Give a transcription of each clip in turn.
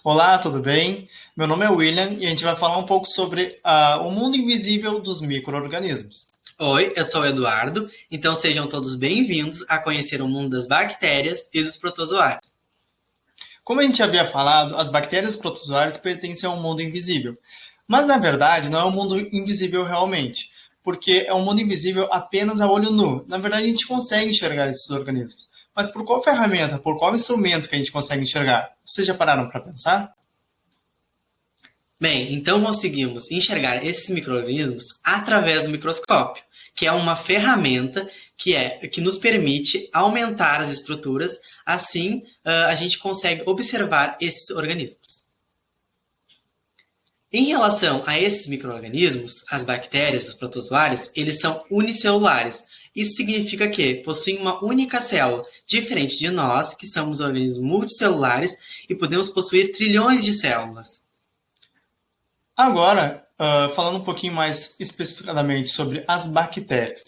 Olá, tudo bem? Meu nome é William e a gente vai falar um pouco sobre o mundo invisível dos micro-organismos. Oi, eu sou o Eduardo, então sejam todos bem-vindos a conhecer o mundo das bactérias e dos protozoários. Como a gente havia falado, as bactérias e os protozoários pertencem ao mundo invisível. Mas, na verdade, não é um mundo invisível realmente, porque é um mundo invisível apenas a olho nu. Na verdade, a gente consegue enxergar esses organismos. Mas por qual ferramenta, por qual instrumento que a gente consegue enxergar? Vocês já pararam para pensar? Bem, então conseguimos enxergar esses micro-organismos através do microscópio, que é uma ferramenta que nos permite aumentar as estruturas, assim a gente consegue observar esses organismos. Em relação a esses micro-organismos, as bactérias, os protozoários, eles são unicelulares. Isso significa que possuem uma única célula, diferente de nós, que somos organismos multicelulares e podemos possuir trilhões de células. Agora, falando um pouquinho mais especificadamente sobre as bactérias.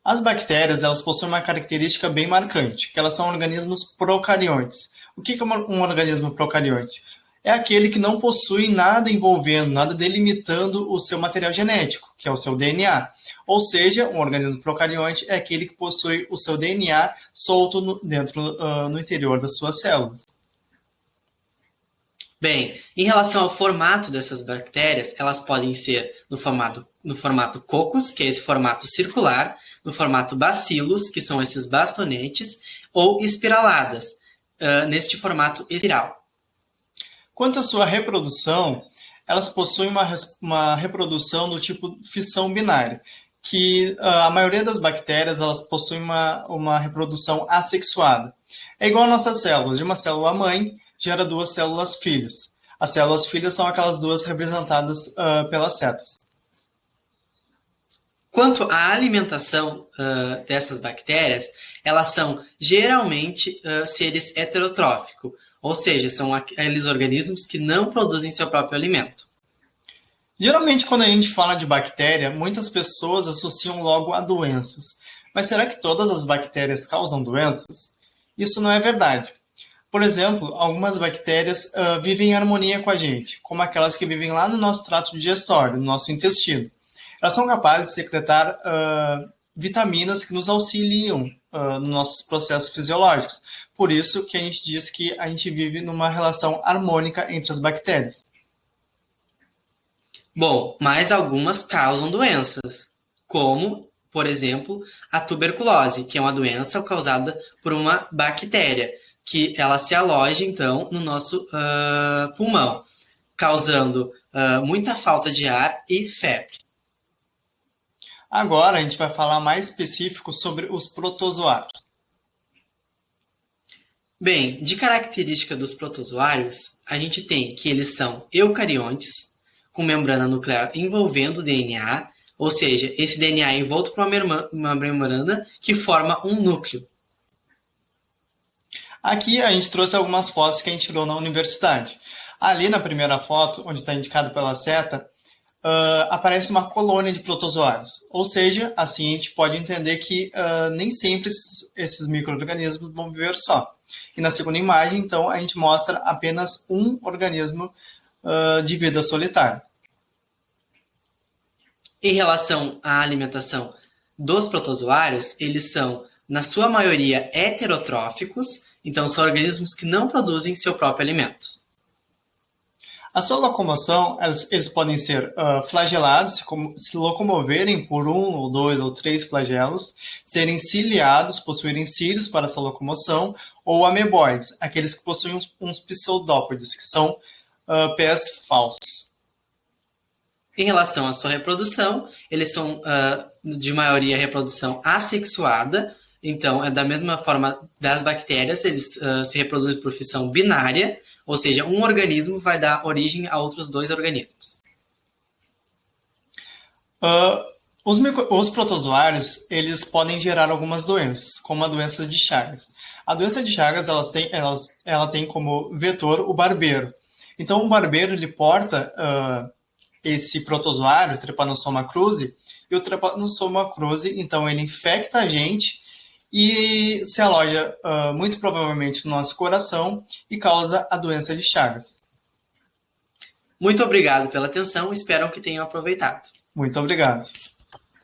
As bactérias, elas possuem uma característica bem marcante, que elas são organismos procariontes. O que é um organismo procarionte? É aquele que não possui nada envolvendo, nada delimitando o seu material genético, que é o seu DNA. Ou seja, um organismo procarionte é aquele que possui o seu DNA solto no interior das suas células. Bem, em relação ao formato dessas bactérias, elas podem ser no formato cocos, que é esse formato circular, no formato bacillus, que são esses bastonetes, ou espiraladas, neste formato espiral. Quanto à sua reprodução, elas possuem uma reprodução do tipo fissão binária, que a maioria das bactérias elas possuem uma reprodução assexuada. É igual a nossas células, de uma célula mãe gera duas células filhas. As células filhas são aquelas duas representadas pelas setas. Quanto à alimentação dessas bactérias, elas são geralmente seres heterotróficos, ou seja, são aqueles organismos que não produzem seu próprio alimento. Geralmente, quando a gente fala de bactéria, muitas pessoas associam logo a doenças. Mas será que todas as bactérias causam doenças? Isso não é verdade. Por exemplo, algumas bactérias vivem em harmonia com a gente, como aquelas que vivem lá no nosso trato digestório, no nosso intestino. Elas são capazes de secretar vitaminas que nos auxiliam nos nossos processos fisiológicos. Por isso que a gente diz que a gente vive numa relação harmônica entre as bactérias. Bom, mas algumas causam doenças, como, por exemplo, a tuberculose, que é uma doença causada por uma bactéria, que ela se aloja, então, no nosso pulmão, causando muita falta de ar e febre. Agora a gente vai falar mais específico sobre os protozoários. Bem, de característica dos protozoários, a gente tem que eles são eucariontes, com membrana nuclear envolvendo o DNA, ou seja, esse DNA é envolto por uma membrana que forma um núcleo. Aqui a gente trouxe algumas fotos que a gente tirou na universidade. Ali na primeira foto, onde está indicado pela seta, aparece uma colônia de protozoários. Ou seja, assim a gente pode entender que nem sempre esses micro-organismos vão viver só. E na segunda imagem, então, a gente mostra apenas um organismo de vida solitária. Em relação à alimentação dos protozoários, eles são, na sua maioria, heterotróficos, então são organismos que não produzem seu próprio alimento. A sua locomoção, eles podem ser flagelados, se locomoverem por um, ou dois, ou três flagelos, serem ciliados, possuírem cílios para sua locomoção, ou ameboides, aqueles que possuem uns pseudópodes, que são pés falsos. Em relação à sua reprodução, eles são, de maioria, reprodução assexuada, então, é da mesma forma das bactérias, eles se reproduzem por fissão binária, ou seja, um organismo vai dar origem a outros dois organismos. Os protozoários, eles podem gerar algumas doenças, como a doença de Chagas. A doença de Chagas, ela tem como vetor o barbeiro. Então, o barbeiro, ele porta esse protozoário, o Trypanosoma cruzi, e o Trypanosoma cruzi, então, ele infecta a gente e se aloja muito provavelmente no nosso coração e causa a doença de Chagas. Muito obrigado pela atenção, espero que tenham aproveitado. Muito obrigado.